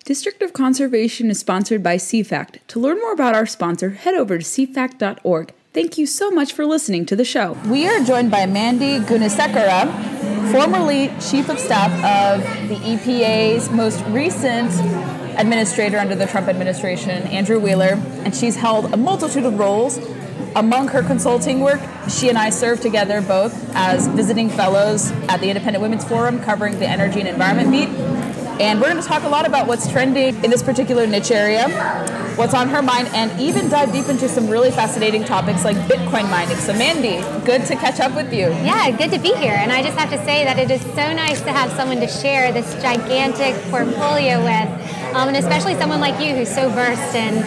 District of Conservation is sponsored by CFACT. To learn more about our sponsor, head over to cfact.org. Thank you so much for listening to the show. We are joined by Mandy Gunasekara, formerly Chief of Staff of the EPA's most recent Administrator under the Trump administration, Andrew Wheeler, and she's held a multitude of roles. Among her consulting work, she and I served together both as visiting fellows at the Independent Women's Forum covering the energy and environment beat. And we're going to talk a lot about what's trending in this particular niche area, what's on her mind, and even dive deep into some really fascinating topics like Bitcoin mining. So Mandy, good to catch up with you. Yeah, good to be here. And I just have to say that it is so nice to have someone to share this gigantic portfolio with, and especially someone like you who's so versed in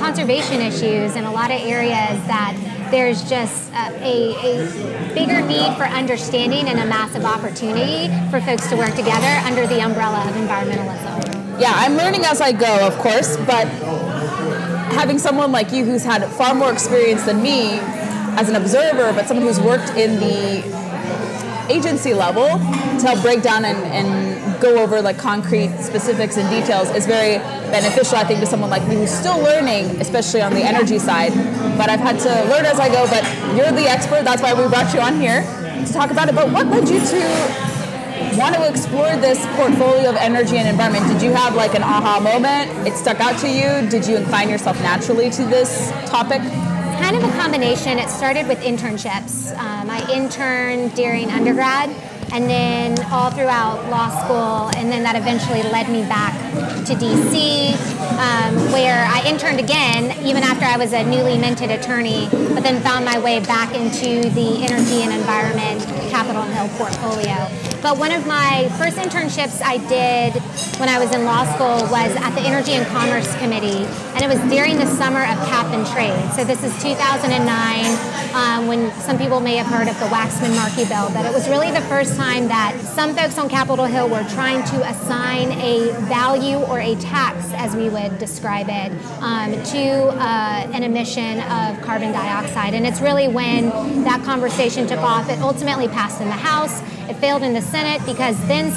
conservation issues in a lot of areas that there's just a bigger need for understanding and a massive opportunity for folks to work together under the umbrella of environmentalism. Yeah, I'm learning as I go, of course, but having someone like you who's had far more experience than me as an observer, but someone who's worked in the agency level to help break down and go over like concrete specifics and details is very beneficial, I think, to someone like me who's still learning, especially on the energy side. But I've had to learn as I go, but you're the expert. That's why we brought you on here to talk about it. But what led you to want to explore this portfolio of energy and environment? Did you have like an aha moment? It stuck out to you? Did you incline yourself naturally to this topic? Kind of a combination. It started with internships. I interned during undergrad and then all throughout law school, and then that eventually led me back to DC, where I interned again, even after I was a newly minted attorney, but then found my way back into the energy and environment Capitol Hill portfolio. But one of my first internships I did when I was in law school was at the Energy and Commerce Committee, and it was during the summer of cap and trade. So this is 2009, when some people may have heard of the Waxman-Markey bill, but it was really the first time that some folks on Capitol Hill were trying to assign a value or a tax, as we would describe it, to an emission of carbon dioxide. And it's really when that conversation took off. It ultimately passed in the House. It failed in the Senate because then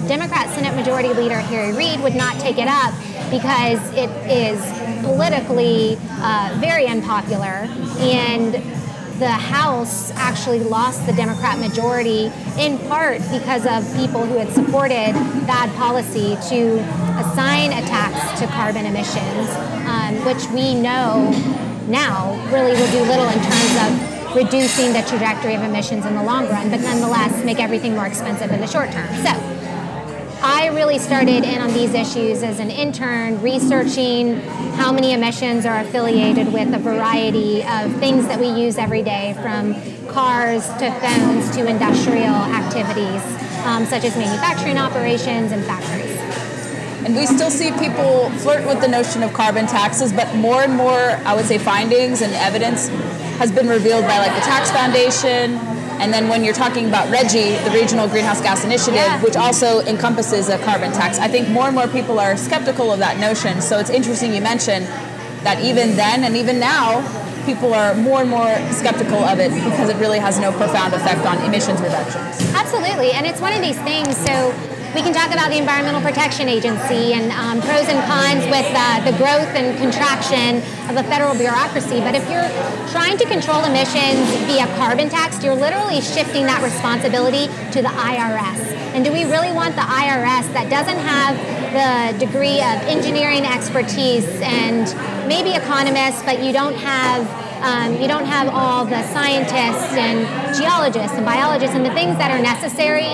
Democrat Senate Majority Leader Harry Reid would not take it up because it is politically very unpopular, and the House actually lost the Democrat majority in part because of people who had supported bad policy to assign a tax to carbon emissions, which we know now really will do little in terms of reducing the trajectory of emissions in the long run, but nonetheless make everything more expensive in the short term. So I really started in on these issues as an intern, researching how many emissions are affiliated with a variety of things that we use every day, from cars to phones to industrial activities, such as manufacturing operations and factories. And we still see people flirt with the notion of carbon taxes, but more and more, I would say, findings and evidence has been revealed by like the Tax Foundation. And then when you're talking about RGGI, the Regional Greenhouse Gas Initiative, which also encompasses a carbon tax, I think more and more people are skeptical of that notion. So it's interesting you mentioned that even then and even now, people are more and more skeptical of it because it really has no profound effect on emissions reductions. Absolutely, and it's one of these things, so we can talk about the Environmental Protection Agency and pros and cons with the growth and contraction of the federal bureaucracy. But if you're trying to control emissions via carbon tax, you're literally shifting that responsibility to the IRS. And do we really want the IRS that doesn't have the degree of engineering expertise and maybe economists, but you don't have all the scientists and geologists and biologists and the things that are necessary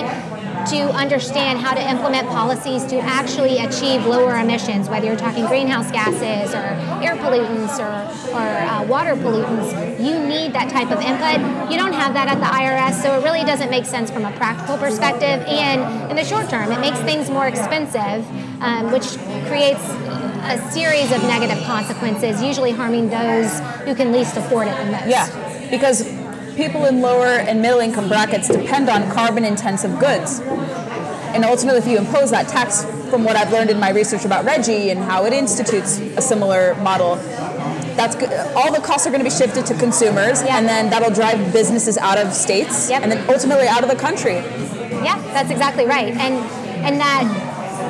to understand how to implement policies to actually achieve lower emissions, whether you're talking greenhouse gases or air pollutants or water pollutants. You need that type of input. You don't have that at the IRS, so it really doesn't make sense from a practical perspective. And in the short term, it makes things more expensive, which creates a series of negative consequences, usually harming those who can least afford it the most. Yeah, because people in lower and middle income brackets depend on carbon intensive goods. And ultimately, if you impose that tax, from what I've learned in my research about RGGI and how it institutes a similar model, that's good. All the costs are going to be shifted to consumers, and then that'll drive businesses out of states, and then ultimately out of the country. Yeah, that's exactly right. And that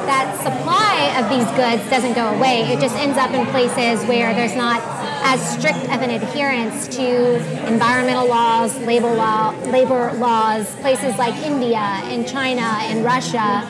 that supply of these goods doesn't go away. It just ends up in places where there's not as strict of an adherence to environmental laws, labor laws, places like India and China and Russia,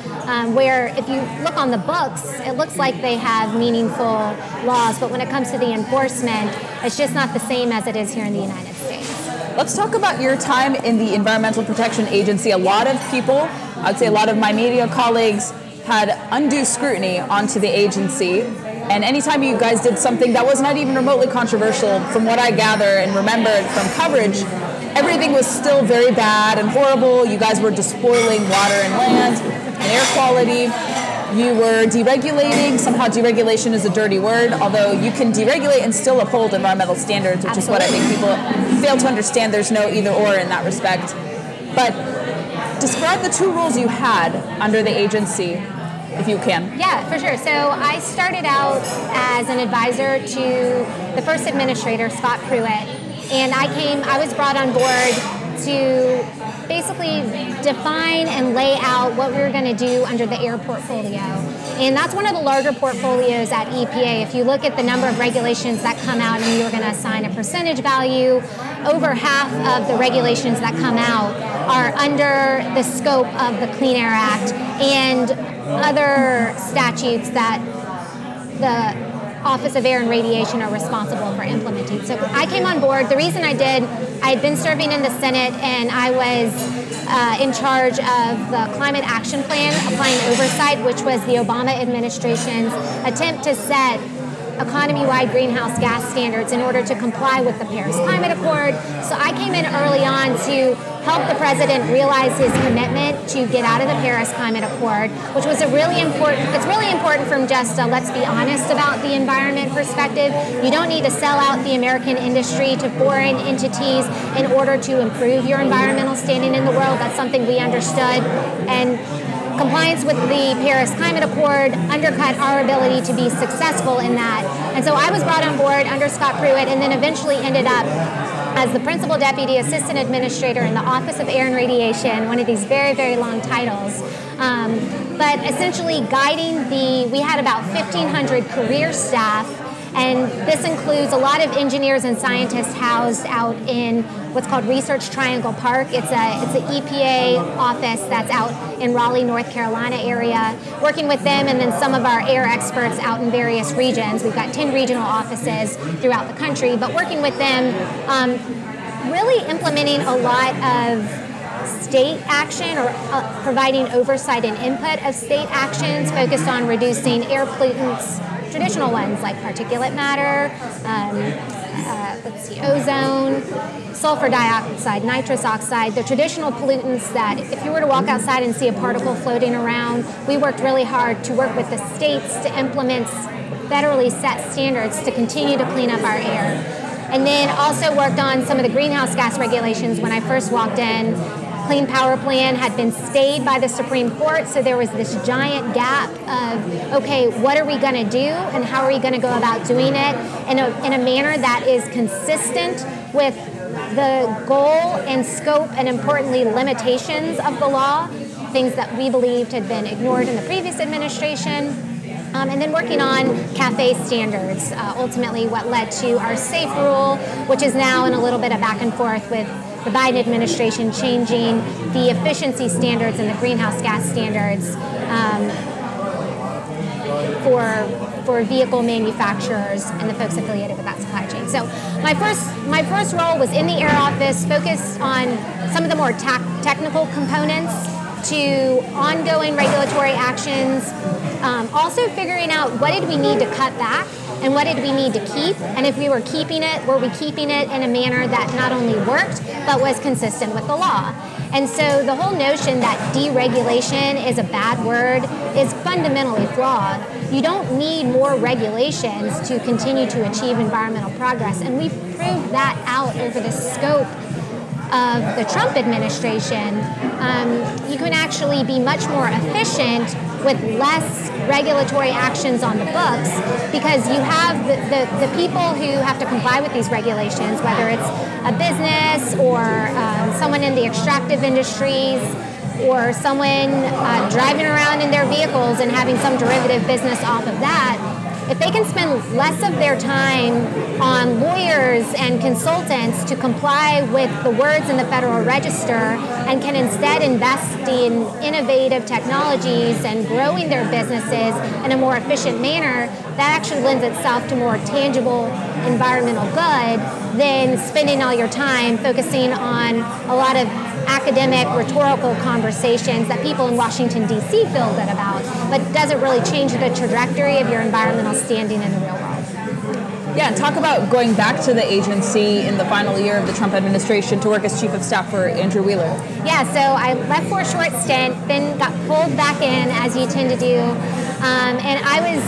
where if you look on the books, it looks like they have meaningful laws, but when it comes to the enforcement, it's just not the same as it is here in the United States. Let's talk about your time in the Environmental Protection Agency. A lot of people, I'd say a lot of my media colleagues, had undue scrutiny onto the agency. And anytime you guys did something that was not even remotely controversial, from what I gather and remembered from coverage, everything was still very bad and horrible. You guys were despoiling water and land and air quality. You were deregulating. Somehow deregulation is a dirty word, although you can deregulate and still uphold environmental standards, which is what I think people fail to understand. There's no either or in that respect. But describe the two roles you had under the agency, if you can. Yeah, for sure. So I started out as an advisor to the first administrator, Scott Pruitt, and I was brought on board to basically define and lay out what we were going to do under the air portfolio. And that's one of the larger portfolios at EPA. If you look at the number of regulations that come out and you're going to assign a percentage value, over half of the regulations that come out are under the scope of the Clean Air Act and other statutes that the Office of Air and Radiation are responsible for implementing. So I came on board. The reason I had been serving in the Senate, and I was in charge of the Climate Action Plan, applying oversight, which was the Obama administration's attempt to set economy-wide greenhouse gas standards in order to comply with the Paris Climate Accord. So I came in early on to help the president realize his commitment to get out of the Paris Climate Accord, which was it's really important from just a let's be honest about the environment perspective. You don't need to sell out the American industry to foreign entities in order to improve your environmental standing in the world. That's something we understood. And compliance with the Paris Climate Accord undercut our ability to be successful in that. And so I was brought on board under Scott Pruitt and then eventually ended up as the Principal Deputy Assistant Administrator in the Office of Air and Radiation, one of these very, very long titles. But essentially guiding we had about 1,500 career staff, and this includes a lot of engineers and scientists housed out in what's called Research Triangle Park. It's an EPA office that's out in Raleigh, North Carolina area, working with them and then some of our air experts out in various regions. We've got 10 regional offices throughout the country, but working with them, really implementing a lot of state action or providing oversight and input of state actions focused on reducing air pollutants, traditional ones like particulate matter, ozone, sulfur dioxide, nitrous oxide, the traditional pollutants that if you were to walk outside and see a particle floating around, we worked really hard to work with the states to implement federally set standards to continue to clean up our air. And then also worked on some of the greenhouse gas regulations when I first walked in. Clean Power Plan had been stayed by the Supreme Court, so there was this giant gap of, okay, what are we going to do and how are we going to go about doing it in a manner that is consistent with the goal and scope and importantly limitations of the law, things that we believed had been ignored in the previous administration. And then working on CAFE standards, ultimately what led to our SAFE rule, which is now in a little bit of back and forth with the Biden administration changing the efficiency standards and the greenhouse gas standards for vehicle manufacturers and the folks affiliated with that supply chain. So my first role was in the Air Office, focused on some of the more technical components to ongoing regulatory actions, also figuring out what did we need to cut back and what did we need to keep, and if we were keeping it, were we keeping it in a manner that not only worked, but was consistent with the law. And so the whole notion that deregulation is a bad word is fundamentally flawed. You don't need more regulations to continue to achieve environmental progress, and we've proved that out over the scope of the Trump administration. You can actually be much more efficient with less regulatory actions on the books because you have the people who have to comply with these regulations, whether it's a business or someone in the extractive industries, or someone driving around in their vehicles and having some derivative business off of that, if they can spend less of their time on lawyers and consultants to comply with the words in the Federal Register and can instead invest in innovative technologies and growing their businesses in a more efficient manner, that actually lends itself to more tangible environmental good than spending all your time focusing on a lot of academic, rhetorical conversations that people in Washington, D.C. feel good about, but doesn't really change the trajectory of your environmental standing in the real world. Yeah, and talk about going back to the agency in the final year of the Trump administration to work as Chief of Staff for Andrew Wheeler. Yeah, so I left for a short stint, then got pulled back in, as you tend to do, and I was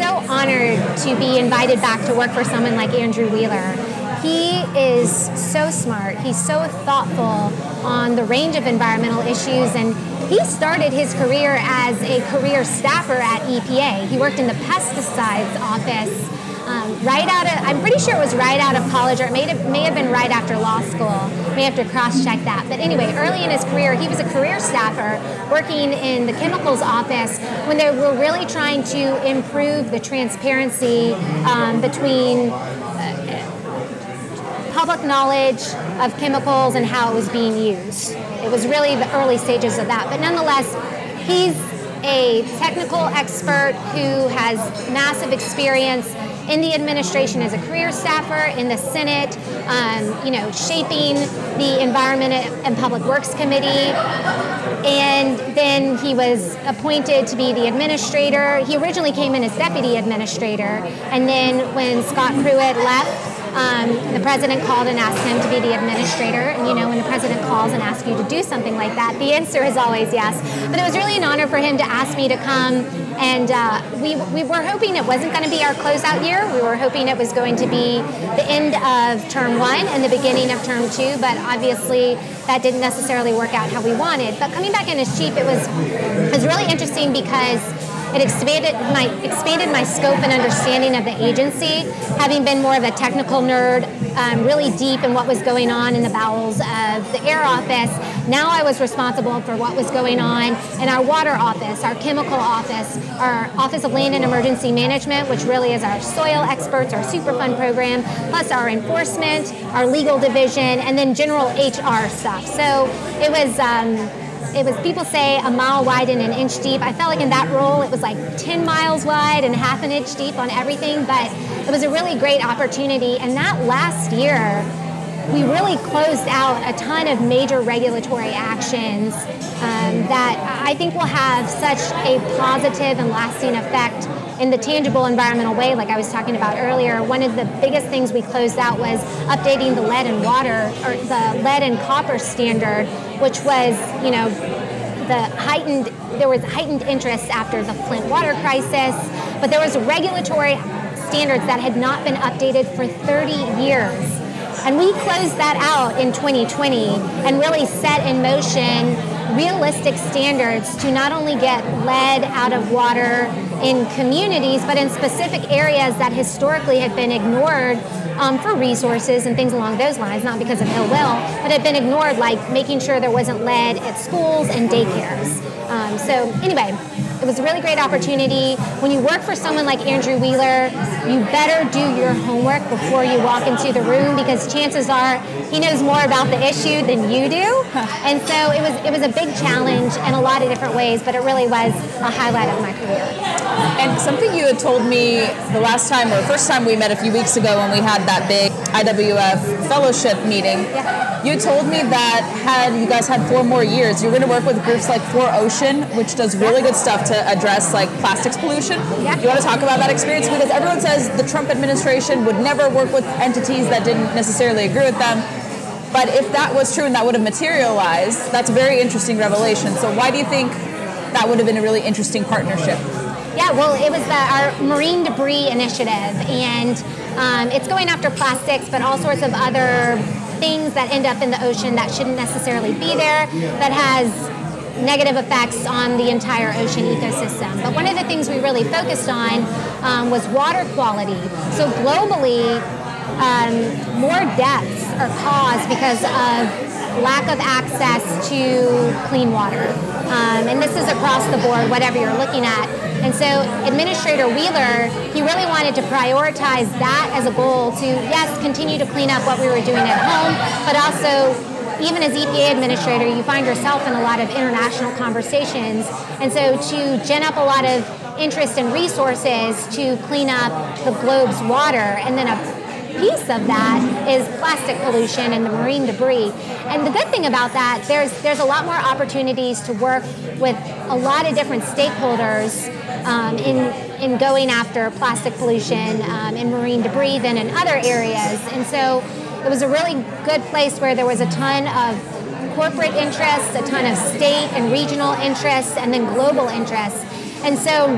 so honored to be invited back to work for someone like Andrew Wheeler. He is so smart. He's so thoughtful on the range of environmental issues, and he started his career as a career staffer at EPA. He worked in the pesticides office I'm pretty sure it was right out of college, or it may have been right after law school. May have to cross-check that. But anyway, early in his career, he was a career staffer working in the chemicals office when they were really trying to improve the transparency between public knowledge of chemicals and how it was being used. It was really the early stages of that. But nonetheless, he's a technical expert who has massive experience in the administration as a career staffer, in the Senate, shaping the Environment and Public Works Committee. And then he was appointed to be the administrator. He originally came in as deputy administrator. And then when Scott Pruitt left, the president called and asked him to be the administrator. And when the president calls and asks you to do something like that, the answer is always yes. But it was really an honor for him to ask me to come. And we were hoping it wasn't going to be our closeout year. We were hoping it was going to be the end of term 1 and the beginning of term 2. But obviously, that didn't necessarily work out how we wanted. But coming back in as chief, it was really interesting because it expanded my scope and understanding of the agency, having been more of a technical nerd, really deep in what was going on in the bowels of the air office. Now I was responsible for what was going on in our water office, our chemical office, our Office of Land and Emergency Management, which really is our soil experts, our Superfund program, plus our enforcement, our legal division, and then general HR stuff. So it was people say a mile wide and an inch deep. I felt like in that role it was like 10 miles wide and half an inch deep on everything, but it was a really great opportunity. And that last year, we really closed out a ton of major regulatory actions that I think will have such a positive and lasting effect in the tangible environmental way, like I was talking about earlier. One of the biggest things we closed out was updating the lead and water, or the lead and copper standard, which was, there was heightened interest after the Flint water crisis, but there was regulatory standards that had not been updated for 30 years. And we closed that out in 2020 and really set in motion realistic standards to not only get lead out of water in communities, but in specific areas that historically had been ignored for resources and things along those lines, not because of ill will, but had been ignored, like making sure there wasn't lead at schools and daycares. So anyway, it was a really great opportunity. When you work for someone like Andrew Wheeler, you better do your homework before you walk into the room, because chances are he knows more about the issue than you do. And so it was a big challenge in a lot of different ways, but it really was a highlight of my career. And something you had told me the last time, or first time we met a few weeks ago when we had that big IWF fellowship meeting, you told me that you guys had 4 more years, you were going to work with groups like 4Ocean, which does really good stuff to address like plastics pollution. Yeah. Do you want to talk about that experience? Because everyone says the Trump administration would never work with entities that didn't necessarily agree with them. But if that was true and that would have materialized, that's a very interesting revelation. So why do you think that would have been a really interesting partnership? Yeah, well, it was our marine debris initiative, and it's going after plastics, but all sorts of other things that end up in the ocean that shouldn't necessarily be there, that has negative effects on the entire ocean ecosystem. But one of the things we really focused on was water quality. So globally, more deaths are caused because of lack of access to clean water. And this is across the board, whatever you're looking at. And so Administrator Wheeler, he really wanted to prioritize that as a goal to, yes, continue to clean up what we were doing at home, but also, even as EPA Administrator, you find yourself in a lot of international conversations. And so to gin up a lot of interest and resources to clean up the globe's water, and then a piece of that is plastic pollution and the marine debris. And the good thing about that, there's a lot more opportunities to work with a lot of different stakeholders in going after plastic pollution and marine debris than in other areas. And so it was a really good place where there was a ton of corporate interests, a ton of state and regional interests, and then global interests. And so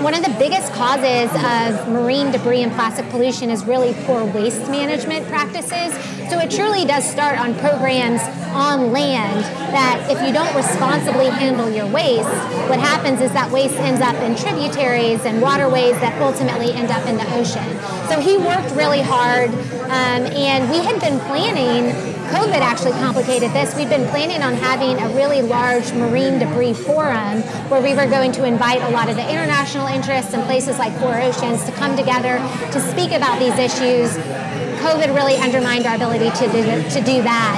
one of the biggest causes of marine debris and plastic pollution is really poor waste management practices. So it truly does start on programs on land that if you don't responsibly handle your waste, what happens is that waste ends up in tributaries and waterways that ultimately end up in the ocean. So he worked really hard, and we had been planning, COVID actually complicated this, we'd been planning on having a really large marine debris forum where we were going to invite a lot of the international interests and places like Four Oceans to come together to speak about these issues. COVID really undermined our ability to do that.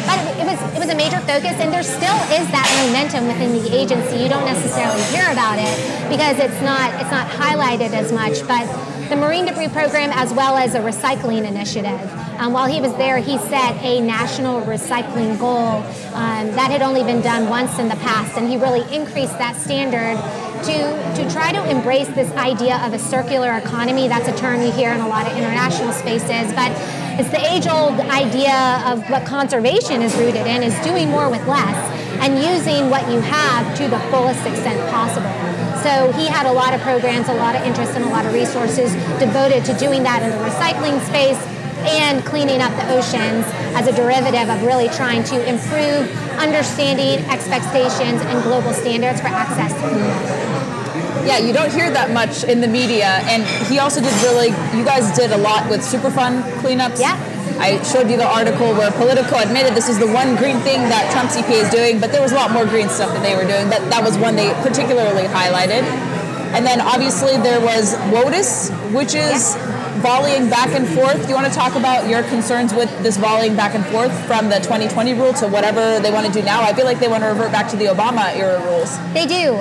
But it was a major focus, and there still is that momentum within the agency. You don't necessarily hear about it because it's not highlighted as much, but the marine debris program as well as a recycling initiative. While he was there, he set a national recycling goal that had only been done once in the past, and he really increased that standard to try to embrace this idea of a circular economy. That's a term you hear in a lot of international spaces, but it's the age-old idea of what conservation is rooted in, is doing more with less and using what you have to the fullest extent possible. So he had a lot of programs, a lot of interest, and a lot of resources devoted to doing that in the recycling space and cleaning up the oceans as a derivative of really trying to improve understanding, expectations, and global standards for access to clean water. Yeah, you don't hear that much in the media, and he also did you guys did a lot with Superfund cleanups. Yeah. I showed you the article where Politico admitted this is the one green thing that Trump's EPA is doing, but there was a lot more green stuff that they were doing. That was one they particularly highlighted. And then obviously there was WOTUS, which is volleying back and forth. Do you want to talk about your concerns with this volleying back and forth from the 2020 rule to whatever they want to do now? I feel like they want to revert back to the Obama era rules. They do.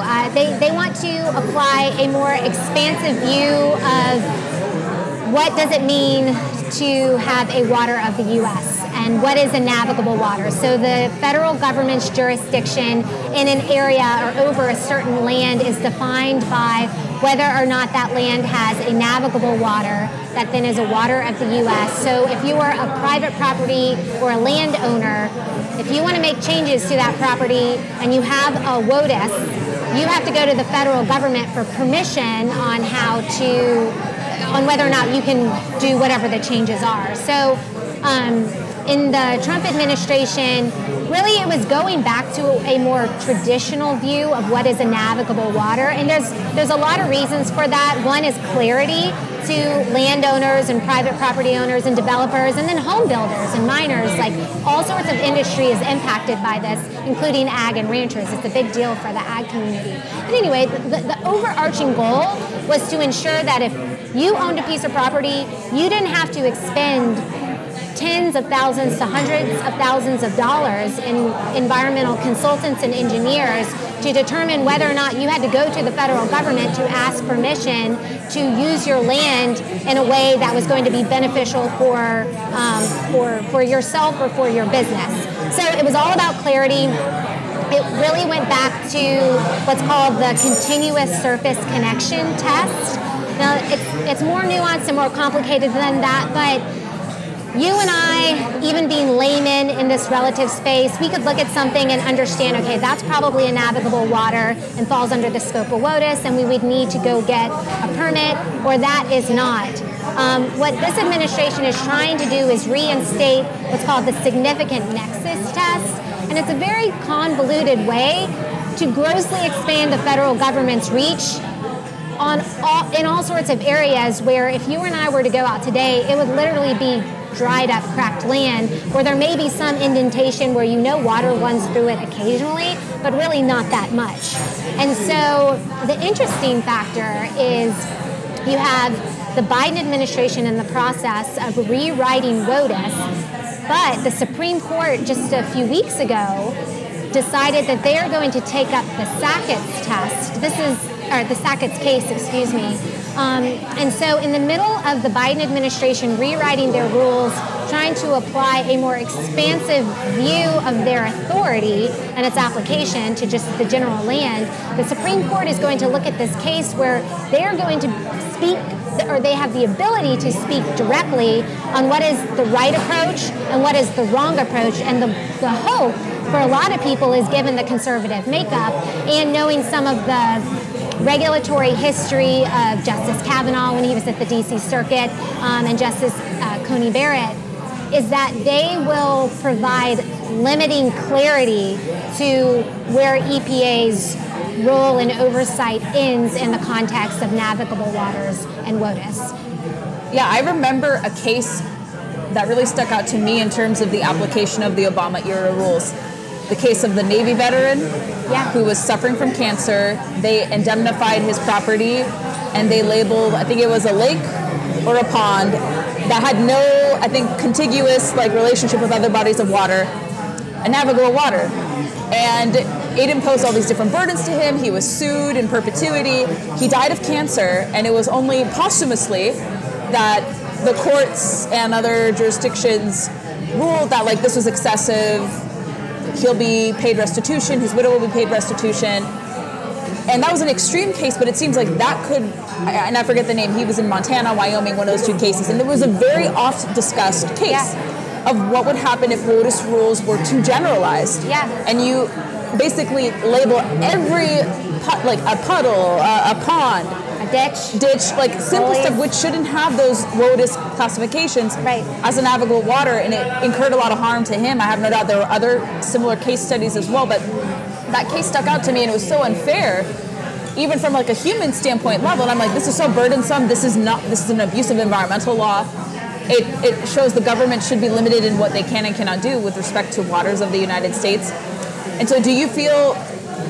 They want to apply a more expansive view of what does it mean to have a water of the U.S. and what is a navigable water. So the federal government's jurisdiction in an area or over a certain land is defined by whether or not that land has a navigable water that then is a water of the U.S. So if you are a private property or a landowner, if you want to make changes to that property and you have a WOTUS, you have to go to the federal government for permission on on whether or not you can do whatever the changes are. So in the Trump administration, really it was going back to a more traditional view of what is a navigable water. And there's a lot of reasons for that. One is clarity to landowners and private property owners and developers, and then home builders and miners. Like, all sorts of industry is impacted by this, including ag and ranchers. It's a big deal for the ag community. But anyway, the overarching goal was to ensure that if you owned a piece of property, you didn't have to expend tens of thousands to hundreds of thousands of dollars in environmental consultants and engineers to determine whether or not you had to go to the federal government to ask permission to use your land in a way that was going to be beneficial for yourself or for your business. So it was all about clarity. It really went back to what's called the continuous surface connection test. Now, it's more nuanced and more complicated than that, but you and I, even being laymen in this relative space, we could look at something and understand, okay, that's probably a navigable water and falls under the scope of WOTUS, and we would need to go get a permit, or that is not. What this administration is trying to do is reinstate what's called the significant nexus test, and it's a very convoluted way to grossly expand the federal government's reach in all sorts of areas where if you and I were to go out today, it would literally be dried up, cracked land where there may be some indentation where water runs through it occasionally, but really not that much. And so the interesting factor is you have the Biden administration in the process of rewriting WOTUS, but the Supreme Court just a few weeks ago decided that they are going to take up the Sackett's test. The Sackett's case, excuse me. And so in the middle of the Biden administration rewriting their rules, trying to apply a more expansive view of their authority and its application to just the general land, the Supreme Court is going to look at this case where they're going to speak, or they have the ability to speak directly on what is the right approach and what is the wrong approach. And the hope for a lot of people is, given the conservative makeup and knowing some of the regulatory history of Justice Kavanaugh when he was at the D.C. Circuit and Justice Coney Barrett, is that they will provide limiting clarity to where EPA's role and oversight ends in the context of navigable waters and WOTUS. Yeah, I remember a case that really stuck out to me in terms of the application of the Obama-era rules. The case of the Navy veteran who was suffering from cancer. They indemnified his property and they labeled, I think it was a lake or a pond that had no, I think, contiguous relationship with other bodies of water, a navigable water. And it imposed all these different burdens to him. He was sued in perpetuity. He died of cancer, and it was only posthumously that the courts and other jurisdictions ruled that this was excessive. He'll be paid restitution, his widow will be paid restitution. And that was an extreme case, but it seems like that could, and I forget the name, he was in Montana, Wyoming, one of those two cases, and it was a very oft-discussed case of what would happen if WOTUS rules were too generalized. Yeah. And you basically label every, a puddle, a pond, a ditch, simple stuff which shouldn't have those WOTUS classifications as a navigable water, and it incurred a lot of harm to him. I have no doubt there were other similar case studies as well, but that case stuck out to me, and it was so unfair, even from a human standpoint level. And I'm like, this is so burdensome. This is an abuse of environmental law. It shows the government should be limited in what they can and cannot do with respect to waters of the United States. And so do you feel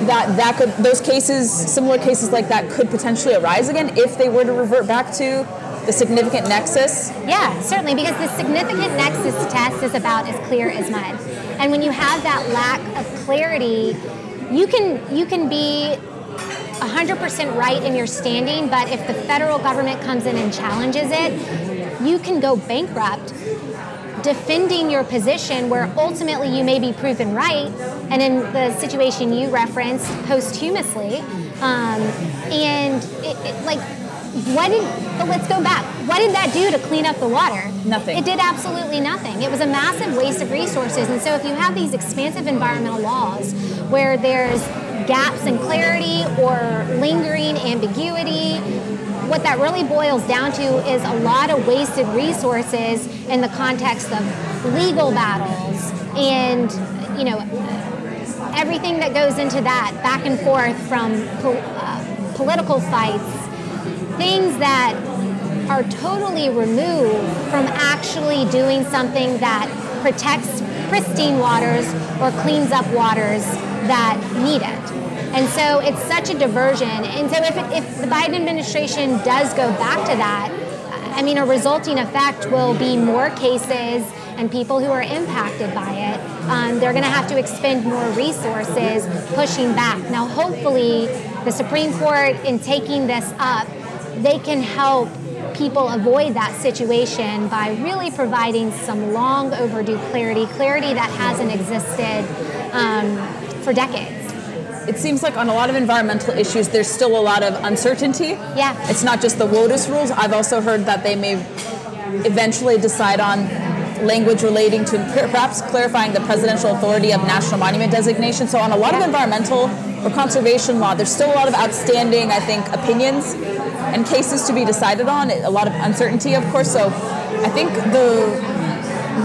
that could, those cases, similar cases like that, could potentially arise again if they were to revert back to the significant nexus? Yeah, certainly, because the significant nexus test is about as clear as mud. And when you have that lack of clarity, you can be 100% right in your standing, but if the federal government comes in and challenges it, you can go bankrupt defending your position where ultimately you may be proven right, and in the situation you referenced, posthumously. But let's go back. What did that do to clean up the water? Nothing. It did absolutely nothing. It was a massive waste of resources. And so if you have these expansive environmental laws where there's gaps in clarity or lingering ambiguity, what that really boils down to is a lot of wasted resources in the context of legal battles and, everything that goes into that, back and forth from political fights, things that are totally removed from actually doing something that protects pristine waters or cleans up waters that need it. And so it's such a diversion. And so if the Biden administration does go back to that, a resulting effect will be more cases and people who are impacted by it. They're going to have to expend more resources pushing back. Now, hopefully, the Supreme Court, in taking this up, they can help people avoid that situation by really providing some long overdue clarity that hasn't existed for decades. It seems like on a lot of environmental issues, there's still a lot of uncertainty. Yeah. It's not just the WOTUS rules. I've also heard that they may eventually decide on language relating to perhaps clarifying the presidential authority of national monument designation. So on a lot of environmental or conservation law, there's still a lot of outstanding, I think, opinions and cases to be decided on, a lot of uncertainty, of course. So I think the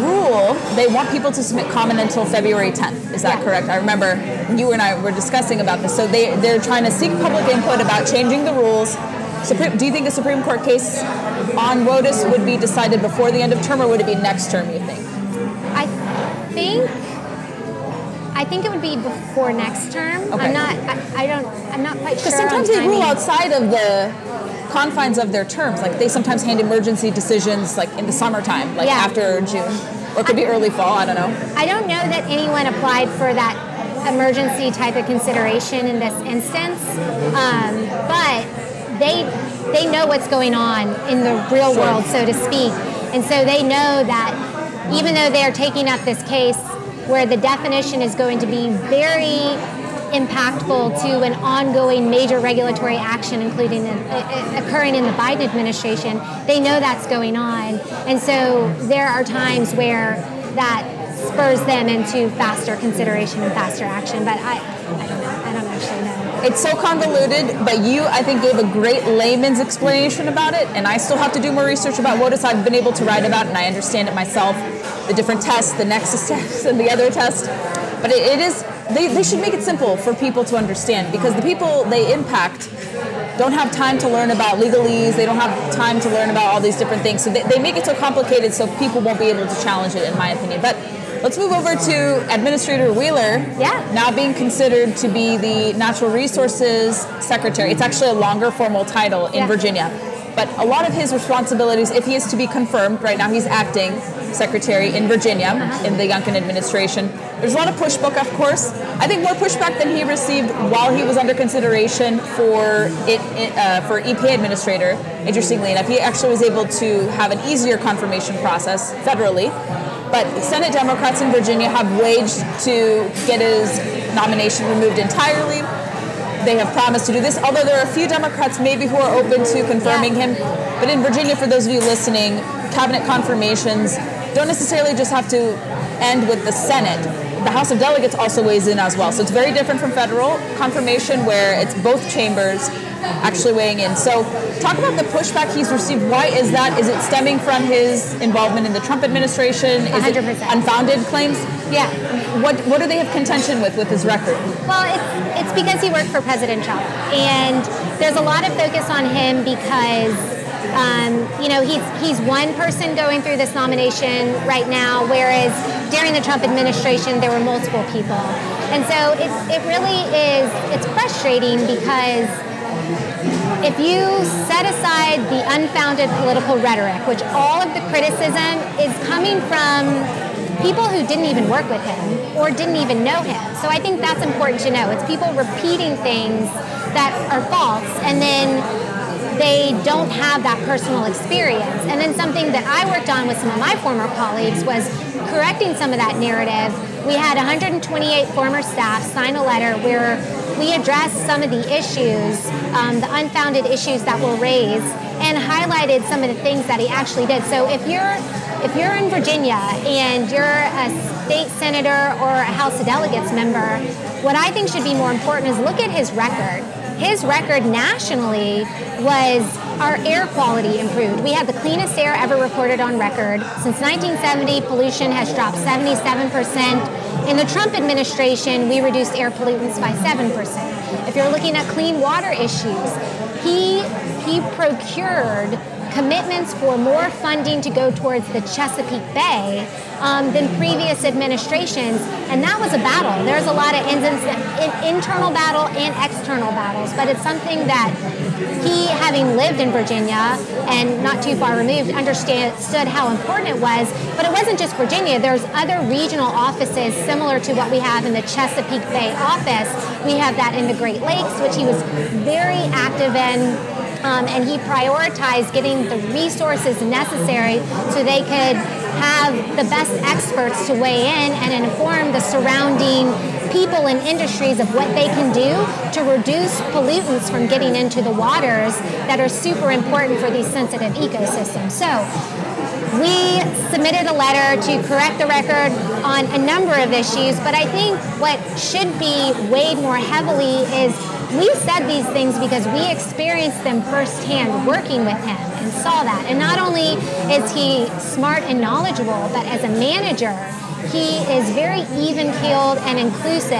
rule, they want people to submit comment until February 10th. Is that correct? I remember you and I were discussing about this. So they're trying to seek public input about changing the rules Do you think a Supreme Court case on WOTUS would be decided before the end of term, or would it be next term, you think? I think it would be before next term. Okay. I'm not quite sure. Because sometimes they rule outside of the confines of their terms. Like they sometimes hand emergency decisions like in the summertime, like after June. Or it could be early fall, I don't know. I don't know that anyone applied for that emergency type of consideration in this instance, but they know what's going on in the real world, so to speak. And so they know that even though they're taking up this case where the definition is going to be very impactful to an ongoing major regulatory action, including occurring in the Biden administration, they know that's going on. And so there are times where that spurs them into faster consideration and faster action. But I don't actually know. It's so convoluted, but you, I think, gave a great layman's explanation about it, and I still have to do more research about WOTUS. I've been able to write about it, and I understand it myself, the different tests, the nexus test and the other test. But it is, they should make it simple for people to understand, because the people they impact don't have time to learn about legalese, they don't have time to learn about all these different things. So they make it so complicated so people won't be able to challenge it, in my opinion. But let's move over to Administrator Wheeler, now being considered to be the Natural Resources Secretary. It's actually a longer formal title in Virginia. But a lot of his responsibilities, if he is to be confirmed, right now he's acting secretary in Virginia in the Youngkin administration. There's a lot of pushback, of course. I think more pushback than he received while he was under consideration for EPA Administrator. Interestingly enough, he actually was able to have an easier confirmation process federally. But Senate Democrats in Virginia have waged to get his nomination removed entirely. They have promised to do this, although there are a few Democrats maybe who are open to confirming him. But in Virginia, for those of you listening, cabinet confirmations don't necessarily just have to end with the Senate. The House of Delegates also weighs in as well. So it's very different from federal confirmation, where it's both chambers actually weighing in. So talk about the pushback he's received. Why is that? Is it stemming from his involvement in the Trump administration? Is 100%. it unfounded claims? Yeah. What do they have contention with his record? Well, it's because he worked for President Trump. And there's a lot of focus on him because he's one person going through this nomination right now, whereas during the Trump administration, there were multiple people. And so it really is, it's frustrating because if you set aside the unfounded political rhetoric, which all of the criticism is coming from people who didn't even work with him or didn't even know him. So I think that's important to know. It's people repeating things that are false, and then they don't have that personal experience. And then something that I worked on with some of my former colleagues was correcting some of that narrative. We had 128 former staff sign a letter where we addressed some of the issues, the unfounded issues that were raised, and highlighted some of the things that he actually did. So if you're in Virginia and you're a state senator or a House of Delegates member, what I think should be more important is look at his record. His record nationally was our air quality improved. We had the cleanest air ever recorded on record. Since 1970, pollution has dropped 77%. In the Trump administration, we reduced air pollutants by 7%. If you're looking at clean water issues, he procured commitments for more funding to go towards the Chesapeake Bay than previous administrations, and that was a battle. There's a lot of internal battle and external battles, but it's something that he, having lived in Virginia and not too far removed, understood how important it was. But it wasn't just Virginia. There's other regional offices similar to what we have in the Chesapeake Bay office. We have that in the Great Lakes, which he was very active in. And he prioritized getting the resources necessary so they could have the best experts to weigh in and inform the surrounding people and industries of what they can do to reduce pollutants from getting into the waters that are super important for these sensitive ecosystems. So we submitted a letter to correct the record on a number of issues, but I think what should be weighed more heavily is we said these things because we experienced them firsthand working with him and saw that. And not only is he smart and knowledgeable, but as a manager, he is very even-keeled and inclusive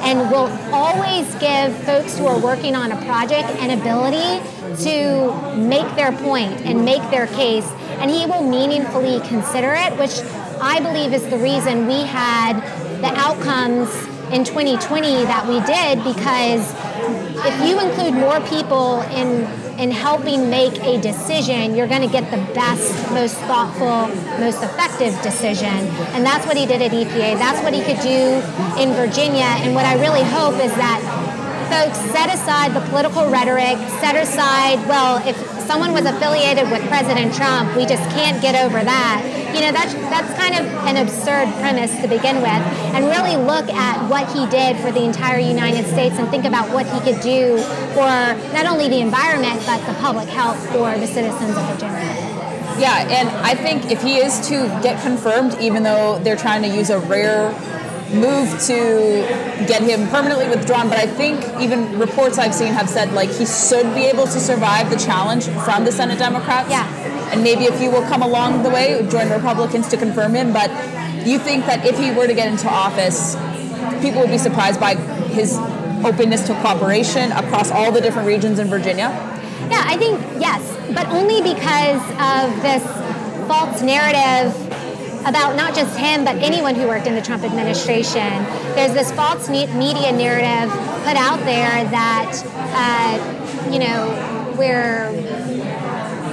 and will always give folks who are working on a project an ability to make their point and make their case, and he will meaningfully consider it, which I believe is the reason we had the outcomes in 2020 that we did, because if you include more people in helping make a decision, you're going to get the best, most thoughtful, most effective decision. And that's what he did at EPA. That's what he could do in Virginia. And what I really hope is that folks set aside the political rhetoric, set aside, well, if someone was affiliated with President Trump, we just can't get over that. You know, that's kind of an absurd premise to begin with, and really look at what he did for the entire United States and think about what he could do for not only the environment, but the public health for the citizens of Virginia. Yeah, and I think if he is to get confirmed, even though they're trying to use a rare move to get him permanently withdrawn, but I think even reports I've seen have said like he should be able to survive the challenge from the Senate Democrats. Yeah. And maybe if he will come along the way, join Republicans to confirm him. But you think that if he were to get into office, people would be surprised by his openness to cooperation across all the different regions in Virginia? Yeah, I think yes, but only because of this false narrative about not just him, but anyone who worked in the Trump administration. There's this false media narrative put out there that, we're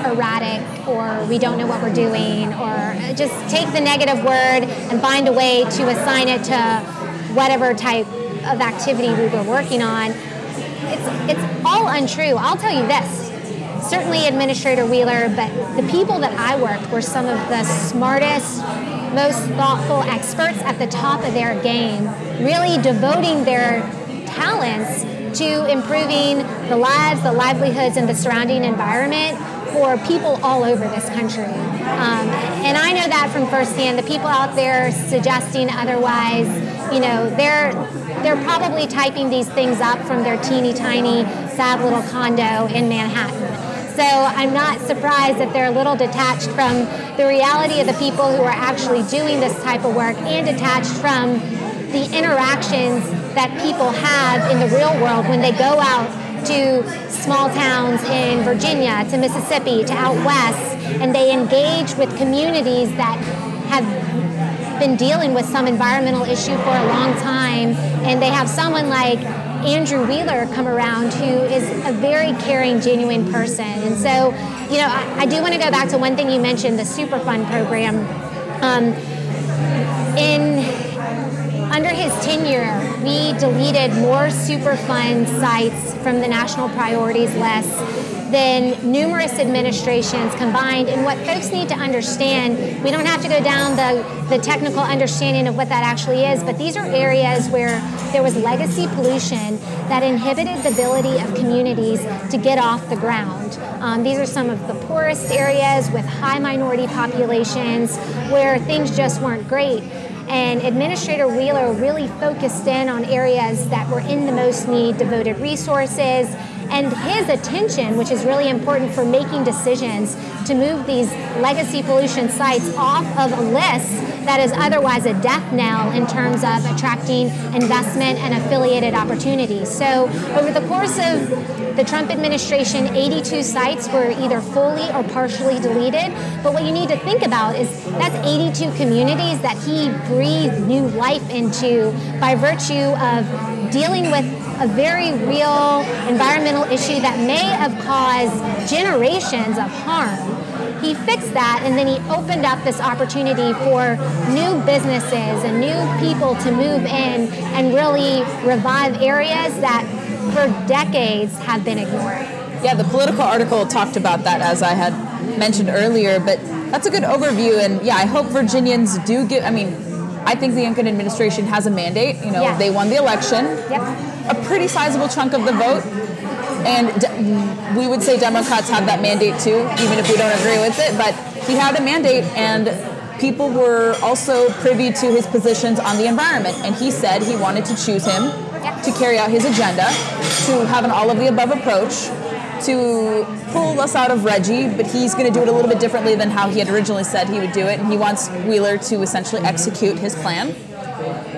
erratic, or we don't know what we're doing, or just take the negative word and find a way to assign it to whatever type of activity we were working on. It's all untrue. I'll tell you this. Certainly Administrator Wheeler, but the people that I worked were some of the smartest, most thoughtful experts at the top of their game, really devoting their talents to improving the lives, the livelihoods, and the surrounding environment for people all over this country. And I know that from firsthand. The people out there suggesting otherwise, they're probably typing these things up from their teeny tiny, sad little condo in Manhattan. So I'm not surprised that they're a little detached from the reality of the people who are actually doing this type of work, and detached from the interactions that people have in the real world when they go out to small towns in Virginia, to Mississippi, to out west, and they engage with communities that have been dealing with some environmental issue for a long time, and they have someone like Andrew Wheeler come around who is a very caring, genuine person. And so, I do want to go back to one thing you mentioned, the Superfund program. Under his tenure, we deleted more Superfund sites from the national priorities list than numerous administrations combined. And what folks need to understand, we don't have to go down the technical understanding of what that actually is, but these are areas where there was legacy pollution that inhibited the ability of communities to get off the ground. These are some of the poorest areas with high minority populations where things just weren't great. And Administrator Wheeler really focused in on areas that were in the most need, devoted resources, and his attention, which is really important for making decisions to move these legacy pollution sites off of a list that is otherwise a death knell in terms of attracting investment and affiliated opportunities. So over the course of the Trump administration, 82 sites were either fully or partially deleted. But what you need to think about is that's 82 communities that he breathed new life into by virtue of dealing with a very real environmental issue that may have caused generations of harm. He fixed that, and then he opened up this opportunity for new businesses and new people to move in and really revive areas that for decades have been ignored. Yeah, the Political article talked about that, as I had mentioned earlier, but that's a good overview. And yeah, I hope Virginians do give, I think the Youngkin administration has a mandate. They won the election. Yep. A pretty sizable chunk of the vote. And we would say Democrats have that mandate too, even if we don't agree with it. But he had a mandate, and people were also privy to his positions on the environment. And he said he wanted to choose him to carry out his agenda, to have an all-of-the-above approach, to pull us out of Reggie, but he's going to do it a little bit differently than how he had originally said he would do it. And he wants Wheeler to essentially execute his plan.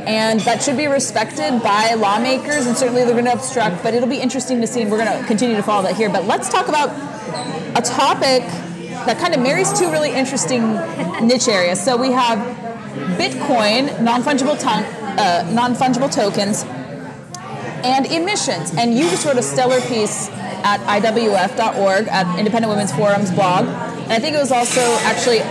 and that should be respected by lawmakers, and certainly they're going to obstruct, but it'll be interesting to see, and we're going to continue to follow that here. But let's talk about a topic that kind of marries two really interesting niche areas. So we have Bitcoin, non-fungible tokens, and emissions. And you just wrote a stellar piece at IWF.org, at Independent Women's Forum's blog. And I think it was also actually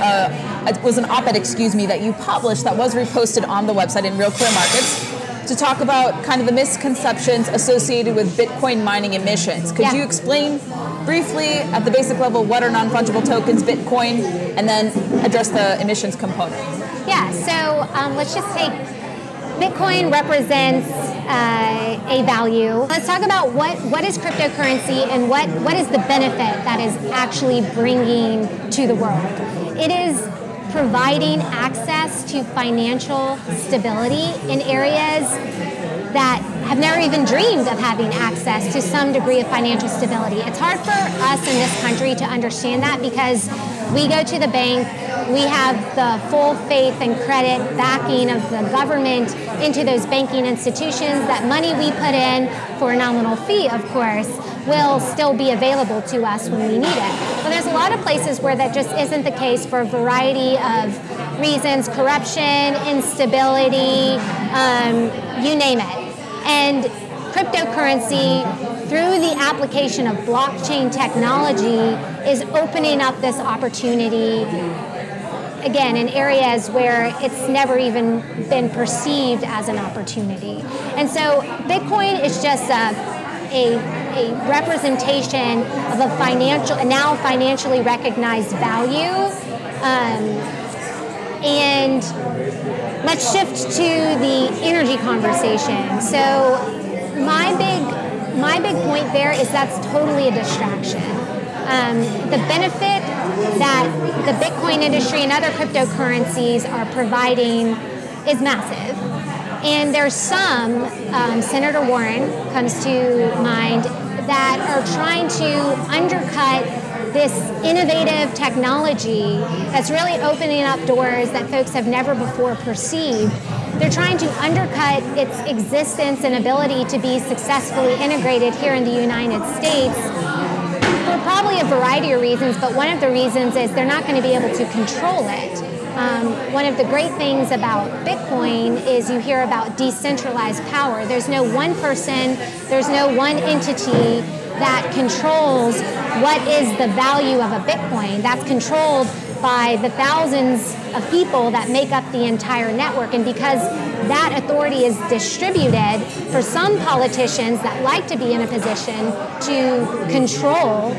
it was an op-ed, that you published that was reposted on the website in Real Clear Markets to talk about kind of the misconceptions associated with Bitcoin mining emissions. Could you explain briefly at the basic level what are non-fungible tokens, Bitcoin, and then address the emissions component? Yeah, so let's just take Bitcoin represents a value. Let's talk about what is cryptocurrency and what is the benefit that is actually bringing to the world. It is providing access to financial stability in areas that have never even dreamed of having access to some degree of financial stability. It's hard for us in this country to understand that because we go to the bank, we have the full faith and credit backing of the government into those banking institutions. That money we put in for a nominal fee, of course, will still be available to us when we need it. But there's a lot of places where that just isn't the case for a variety of reasons: corruption, instability, you name it. And cryptocurrency, through the application of blockchain technology, is opening up this opportunity, again, in areas where it's never even been perceived as an opportunity. And so Bitcoin is just a representation of a now financially recognized value. And let's shift to the energy conversation. So my big point there is that's totally a distraction. The benefit that the Bitcoin industry and other cryptocurrencies are providing is massive. And there's some, Senator Warren comes to mind, that are trying to undercut this innovative technology that's really opening up doors that folks have never before perceived. They're trying to undercut its existence and ability to be successfully integrated here in the United States for probably a variety of reasons, but one of the reasons is they're not going to be able to control it. One of the great things about Bitcoin is you hear about decentralized power. There's no one person, there's no one entity that controls what is the value of a Bitcoin. That's controlled by the thousands of people that make up the entire network. And because that authority is distributed, for some politicians that like to be in a position to control,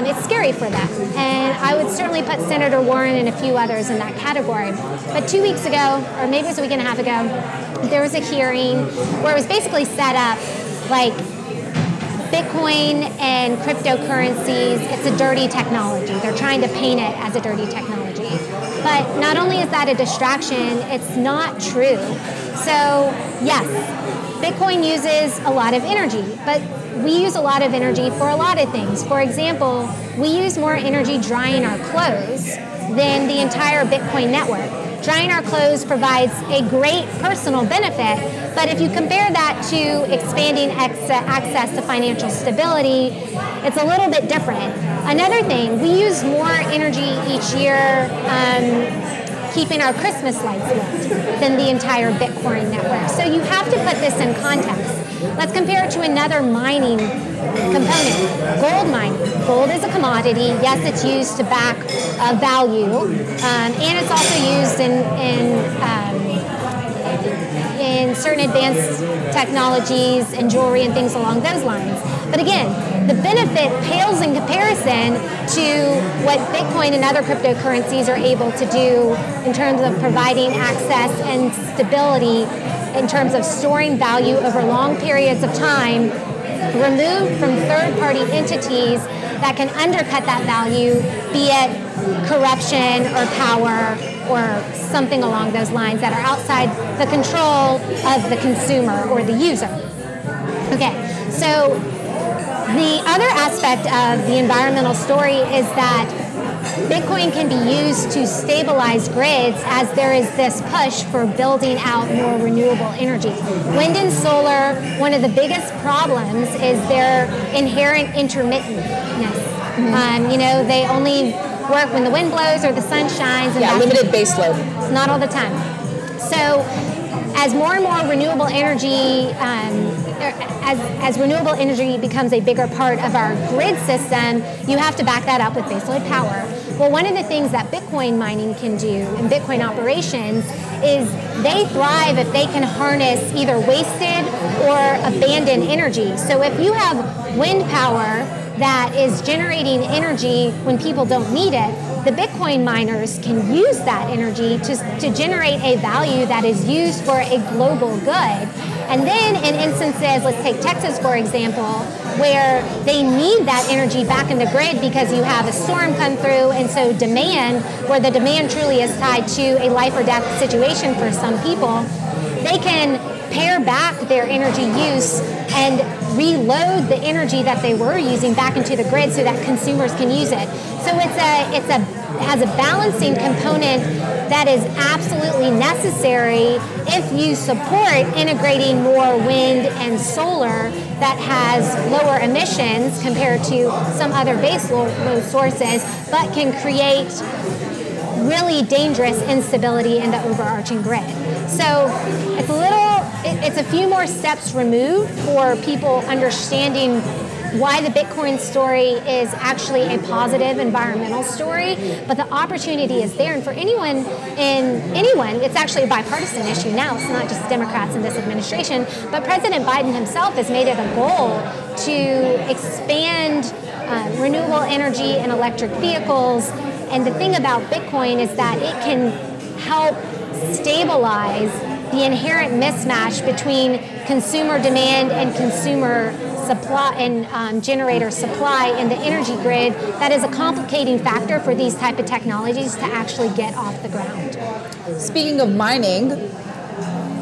it's scary for them. And I would certainly put Senator Warren and a few others in that category. But 2 weeks ago, or maybe it was a week and a half ago, there was a hearing where it was basically set up like Bitcoin and cryptocurrencies, it's a dirty technology. They're trying to paint it as a dirty technology. But not only is that a distraction, it's not true. So yes, Bitcoin uses a lot of energy, but we use a lot of energy for a lot of things. For example, we use more energy drying our clothes than the entire Bitcoin network. Drying our clothes provides a great personal benefit, but if you compare that to expanding access to financial stability, it's a little bit different. Another thing, we use more energy each year keeping our Christmas lights lit than the entire Bitcoin network. So you have to put this in context. Let's compare it to another mining component, gold mining. Gold is a commodity. Yes, it's used to back value, and it's also used in certain advanced technologies and jewelry and things along those lines. But again, the benefit pales in comparison to what Bitcoin and other cryptocurrencies are able to do in terms of providing access and stability, in terms of storing value over long periods of time, removed from third-party entities that can undercut that value, be it corruption or power or something along those lines that are outside the control of the consumer or the user. Okay, so The other aspect of the environmental story is that Bitcoin can be used to stabilize grids as there is this push for building out more renewable energy. Wind and solar, one of the biggest problems is their inherent intermittentness. They only work when the wind blows or the sun shines. And limited base load. It's not all the time. So as more and more renewable energy, as renewable energy becomes a bigger part of our grid system, you have to back that up with baseload power. Well, one of the things that Bitcoin mining can do and Bitcoin operations is they thrive if they can harness either wasted or abandoned energy. So if you have wind power that is generating energy when people don't need it, the Bitcoin miners can use that energy to generate a value that is used for a global good. And then in instances, let's take Texas for example, where they need that energy back in the grid because you have a storm come through, and so demand, where the demand truly is tied to a life or death situation for some people, they can pare back their energy use and reload the energy that they were using back into the grid so that consumers can use it. So it has a balancing component that is absolutely necessary if you support integrating more wind and solar that has lower emissions compared to some other base load sources, but can create really dangerous instability in the overarching grid. So it's a few more steps removed for people understanding why the Bitcoin story is actually a positive environmental story, but the opportunity is there. And for anyone, it's actually a bipartisan issue now. It's not just Democrats in this administration, but President Biden himself has made it a goal to expand renewable energy and electric vehicles. And the thing about Bitcoin is that it can help stabilize the inherent mismatch between consumer demand and consumer supply and generator supply in the energy grid that is a complicating factor for these type of technologies to actually get off the ground. Speaking of mining,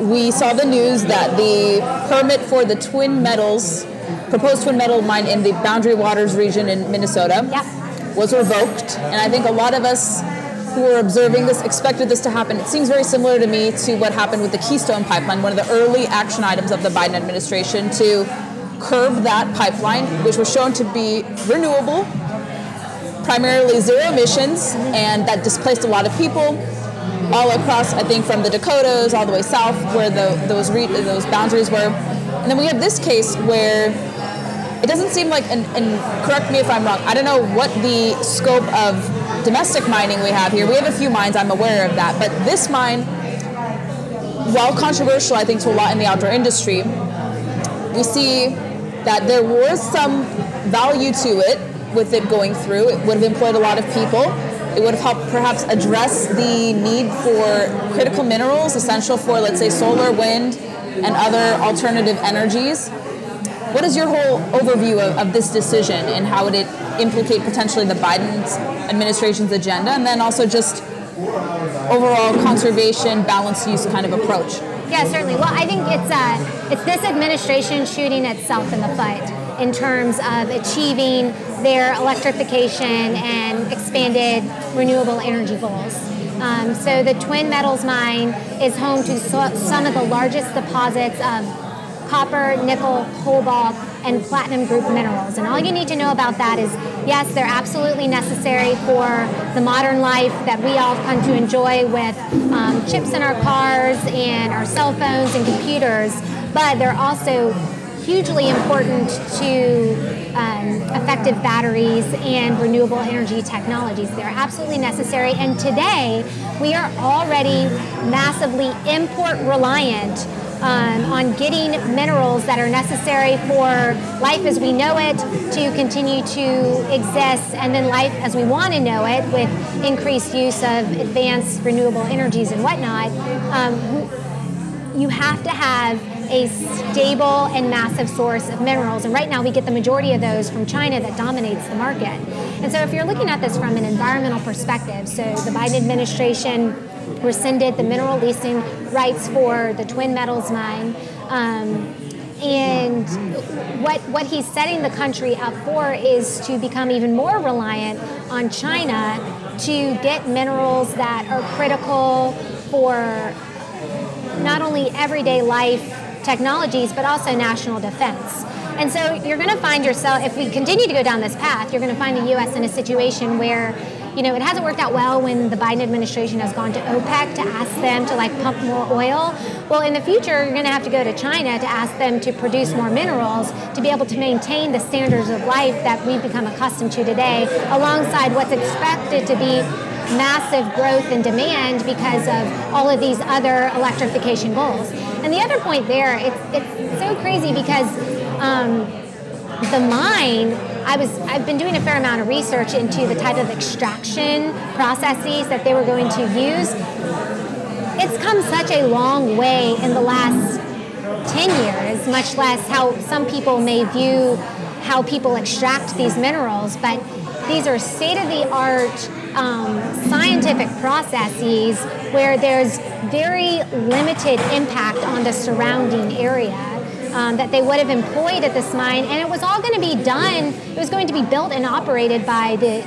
we saw the news that the permit for the proposed twin metal mine in the Boundary Waters region in Minnesota was revoked. And I think a lot of us who were observing this expected this to happen. It seems very similar to me to what happened with the Keystone Pipeline, one of the early action items of the Biden administration to curb that pipeline, which was shown to be renewable, primarily zero emissions, and that displaced a lot of people all across, I think, from the Dakotas all the way south where those boundaries were. And then we have this case where it doesn't seem like, and correct me if I'm wrong, I don't know what the scope of domestic mining we have here. We have a few mines, I'm aware of that, but this mine, while controversial, I think, to a lot in the outdoor industry, we see that there was some value to it with it going through. It would have employed a lot of people. It would have helped perhaps address the need for critical minerals essential for, let's say, solar, wind, and other alternative energies. What is your whole overview of this decision and how would it implicate potentially the Biden administration's agenda, and then also just overall conservation, balanced use kind of approach? Yeah, certainly. Well, I think it's this administration shooting itself in the foot in terms of achieving their electrification and expanded renewable energy goals. So the Twin Metals mine is home to some of the largest deposits of copper, nickel, cobalt, and platinum group minerals. And all you need to know about that is, yes, they're absolutely necessary for the modern life that we all come to enjoy with chips in our cars and our cell phones and computers, but they're also hugely important to effective batteries and renewable energy technologies. They're absolutely necessary. And today, we are already massively import reliant on getting minerals that are necessary for life as we know it to continue to exist, and then life as we want to know it with increased use of advanced renewable energies and whatnot. You have to have a stable and massive source of minerals, and right now we get the majority of those from China that dominates the market. And so if you're looking at this from an environmental perspective, so the Biden administration rescinded the mineral leasing rights for the Twin Metals mine, And what he's setting the country up for is to become even more reliant on China to get minerals that are critical for not only everyday life technologies, but also national defense. And so you're going to find yourself, if we continue to go down this path, you're going to find the U.S. in a situation where, it hasn't worked out well when the Biden administration has gone to OPEC to ask them to pump more oil. Well, in the future, you're going to have to go to China to ask them to produce more minerals to be able to maintain the standards of life that we've become accustomed to today, alongside what's expected to be massive growth in demand because of all of these other electrification goals. And the other point there, it's so crazy because the mine, I've been doing a fair amount of research into the type of extraction processes that they were going to use. It's come such a long way in the last 10 years, much less how some people may view how people extract these minerals, but these are state-of-the-art scientific processes where there's very limited impact on the surrounding area that they would have employed at this mine, and it was all going to be done, it was going to be built and operated by the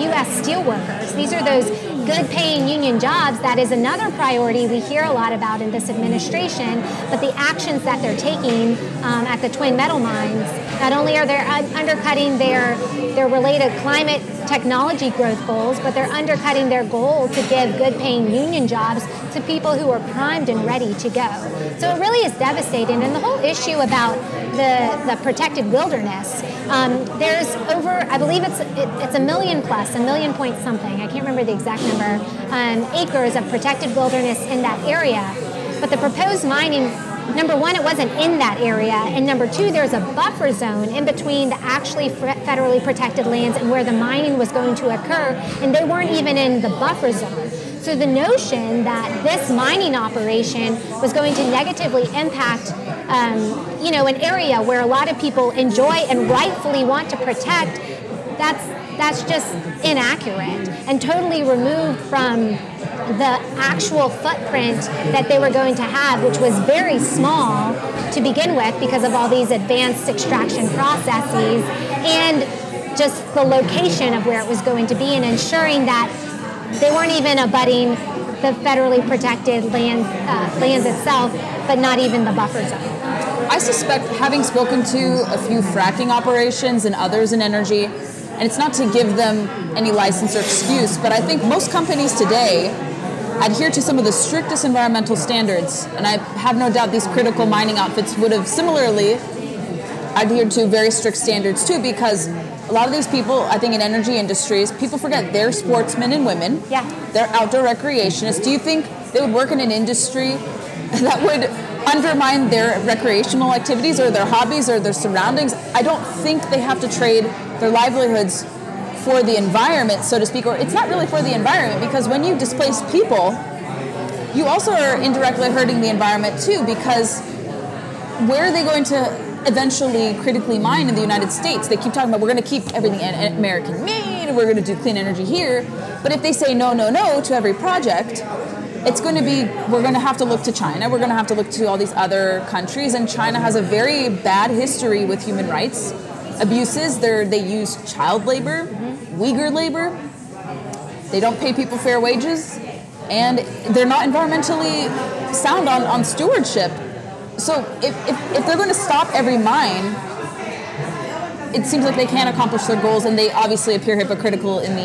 U.S. steelworkers. These are those good-paying union jobs. That is another priority we hear a lot about in this administration, but the actions that they're taking at the twin metal mines, not only are they undercutting their related climate technology growth goals, but they're undercutting their goal to give good-paying union jobs to people who are primed and ready to go. So it really is devastating. And the whole issue about the protected wilderness, there's over, I believe it's a million point something, I can't remember the exact number, acres of protected wilderness in that area. But the proposed mining, number one, it wasn't in that area, and number two, there's a buffer zone in between the actually federally protected lands and where the mining was going to occur, and they weren't even in the buffer zone. So the notion that this mining operation was going to negatively impact, an area where a lot of people enjoy and rightfully want to protect, that's just inaccurate and totally removed from the actual footprint that they were going to have, which was very small to begin with because of all these advanced extraction processes and just the location of where it was going to be, and ensuring that they weren't even abutting the federally protected lands itself, but not even the buffer zone. I suspect, having spoken to a few fracking operations and others in energy, and it's not to give them any license or excuse, but I think most companies today adhere to some of the strictest environmental standards, and I have no doubt these critical mining outfits would have similarly adhered to very strict standards too, because a lot of these people, I think in energy industries, people forget they're sportsmen and women. Yeah. They're outdoor recreationists. Do you think they would work in an industry that would undermine their recreational activities or their hobbies or their surroundings? I don't think they have to trade their livelihoods for the environment, so to speak, or it's not really for the environment, because when you displace people, you also are indirectly hurting the environment too, because where are they going to eventually critically mine in the United States? They keep talking about we're going to keep everything American made, and we're going to do clean energy here, but if they say no to every project, it's going to be, we're going to have to look to China, we're going to have to look to all these other countries, and China has a very bad history with human rights abuses. They use child labor, Uyghur labor, they don't pay people fair wages, and they're not environmentally sound on stewardship. So if they're going to stop every mine, it seems like they can't accomplish their goals, and they obviously appear hypocritical in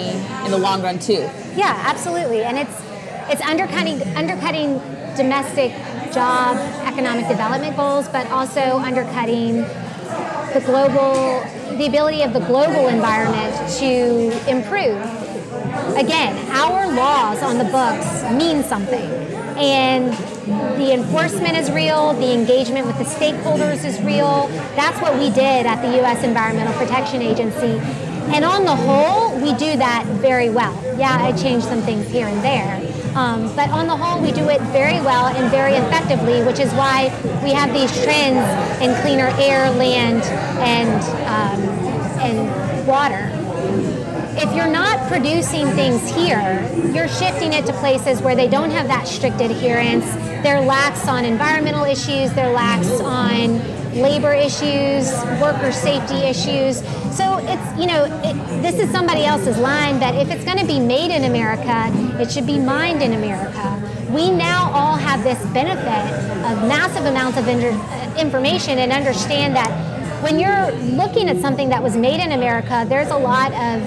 the long run too. Yeah, absolutely, and it's undercutting domestic job economic development goals, but also undercutting the ability of the global environment to improve. Again, our laws on the books mean something, and the enforcement is real, the engagement with the stakeholders is real. That's what we did at the U.S. Environmental Protection Agency. And on the whole, we do that very well. Yeah, I changed some things here and there. But on the whole, we do it very well and very effectively, which is why we have these trends in cleaner air, land, and water. If you're not producing things here, you're shifting it to places where they don't have that strict adherence. They're lax on environmental issues, they're lax on labor issues, worker safety issues. So it's, this is somebody else's line, but if it's going to be made in America, it should be mined in America. We now all have this benefit of massive amounts of information and understand that when you're looking at something that was made in America, there's a lot of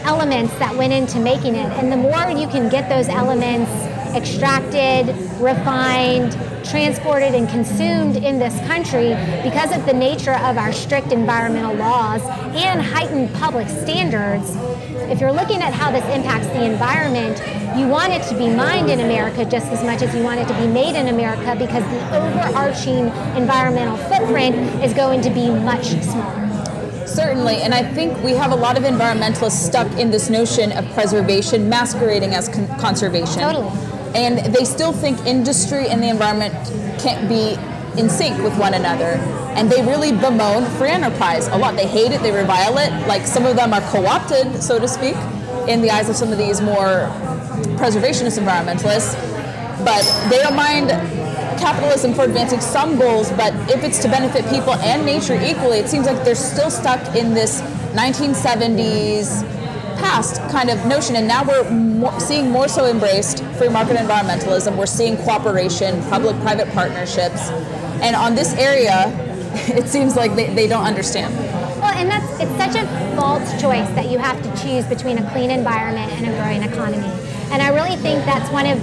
elements that went into making it. And the more you can get those elements extracted, refined, transported, and consumed in this country because of the nature of our strict environmental laws and heightened public standards, if you're looking at how this impacts the environment, you want it to be mined in America just as much as you want it to be made in America, because the overarching environmental footprint is going to be much smaller. Certainly, and I think we have a lot of environmentalists stuck in this notion of preservation masquerading as conservation. Totally. And they still think industry and the environment can't be in sync with one another. And they really bemoan free enterprise a lot. They hate it, they revile it. Like, some of them are co-opted, so to speak, in the eyes of some of these more preservationist environmentalists. But they don't mind capitalism for advancing some goals, but if it's to benefit people and nature equally, it seems like they're still stuck in this 1970s past kind of notion. And now we're seeing more so embraced free market environmentalism. We're seeing cooperation, public-private partnerships. And on this area, it seems like they don't understand. Well, and it's such a false choice that you have to choose between a clean environment and a growing economy. And I really think that's one of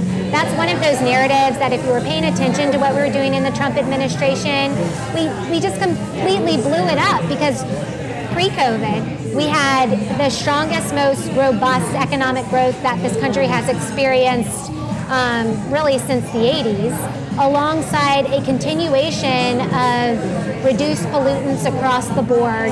those narratives that, if you were paying attention to what we were doing in the Trump administration, we just completely blew it up, because pre-COVID, we had the strongest, most robust economic growth that this country has experienced really since the 80s, alongside a continuation of reduced pollutants across the board,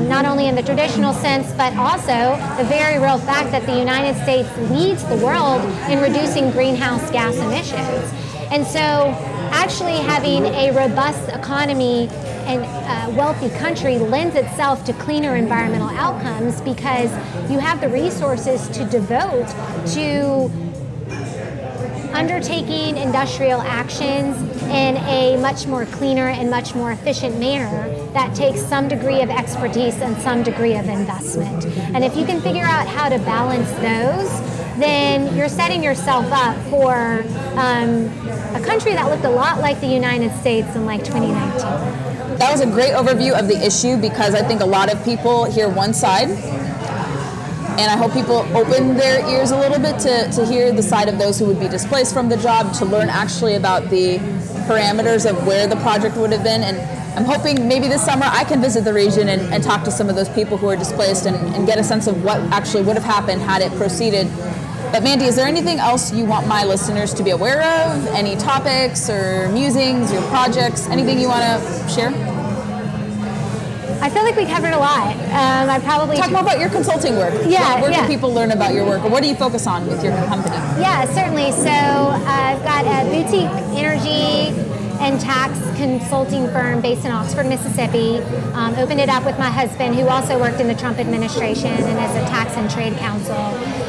not only in the traditional sense, but also the very real fact that the United States leads the world in reducing greenhouse gas emissions. And so actually having a robust economy and a wealthy country lends itself to cleaner environmental outcomes, because you have the resources to devote to undertaking industrial actions in a much more cleaner and much more efficient manner that takes some degree of expertise and some degree of investment. And if you can figure out how to balance those, then you're setting yourself up for a country that looked a lot like the United States in like 2019. That was a great overview of the issue, because I think a lot of people hear one side. And I hope people open their ears a little bit to hear the side of those who would be displaced from the job, to learn actually about the parameters of where the project would have been. And I'm hoping maybe this summer I can visit the region and talk to some of those people who are displaced and get a sense of what actually would have happened had it proceeded. But Mandy, is there anything else you want my listeners to be aware of? Any topics or musings or projects? Anything you want to share? I feel like we covered a lot. I probably talk more about your consulting work. Yeah, where can people learn about your work, or what do you focus on with your company? Yeah, certainly. So I've got a boutique energy and tax consulting firm based in Oxford, Mississippi. Opened it up with my husband, who also worked in the Trump administration and as a tax and trade counsel.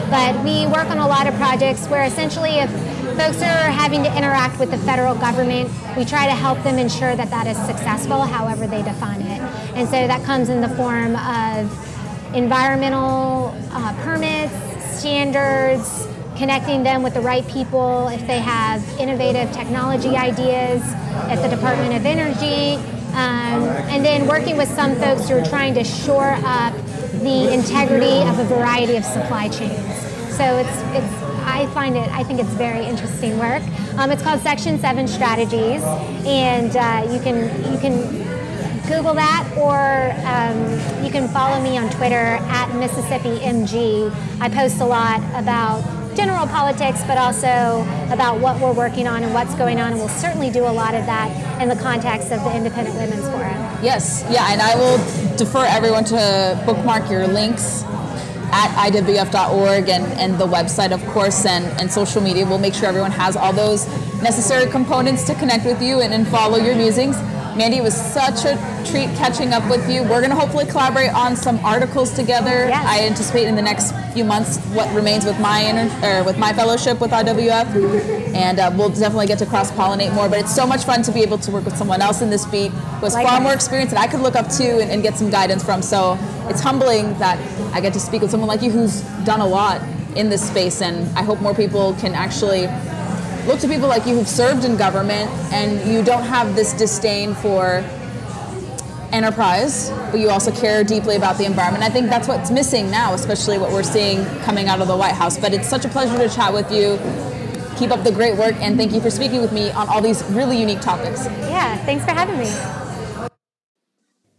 But we work on a lot of projects where essentially, if folks are having to interact with the federal government, we try to help them ensure that that is successful, however they define it. And so that comes in the form of environmental permits, standards, connecting them with the right people if they have innovative technology ideas at the Department of Energy, and then working with some folks who are trying to shore up the integrity of a variety of supply chains. So I think it's very interesting work. It's called Section 7 Strategies, and you can Google that, or you can follow me on Twitter at MississippiMG. I post a lot about general politics, but also about what we're working on and what's going on, and we'll certainly do a lot of that in the context of the Independent Women's Forum. Yes, yeah, and I will defer everyone to bookmark your links at iwf.org and the website, of course, and social media. We'll make sure everyone has all those necessary components to connect with you and follow your musings. Mandy, it was such a treat catching up with you. We're going to hopefully collaborate on some articles together. Yes. I anticipate in the next few months what remains with my fellowship with IWF, and we'll definitely get to cross-pollinate more. But it's so much fun to be able to work with someone else in this beat who has far more experience that I could look up to and get some guidance from. So it's humbling that I get to speak with someone like you who's done a lot in this space, and I hope more people can actually look to people like you who've served in government, and you don't have this disdain for enterprise, but you also care deeply about the environment. I think that's what's missing now, especially what we're seeing coming out of the White House. But it's such a pleasure to chat with you. Keep up the great work, and thank you for speaking with me on all these really unique topics. Yeah, thanks for having me.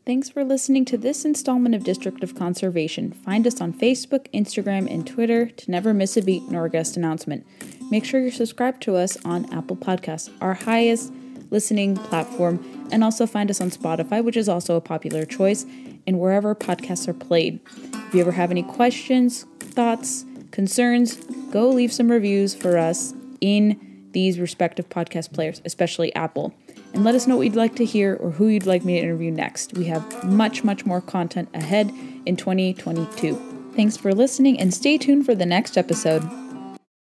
Thanks for listening to this installment of District of Conservation. Find us on Facebook, Instagram, and Twitter to never miss a beat nor a guest announcement. Make sure you're subscribed to us on Apple Podcasts, our highest listening platform, and also find us on Spotify, which is also a popular choice, and wherever podcasts are played. If you ever have any questions, thoughts, concerns, go leave some reviews for us in these respective podcast players, especially Apple. And let us know what you'd like to hear or who you'd like me to interview next. We have much, much more content ahead in 2022. Thanks for listening, and stay tuned for the next episode.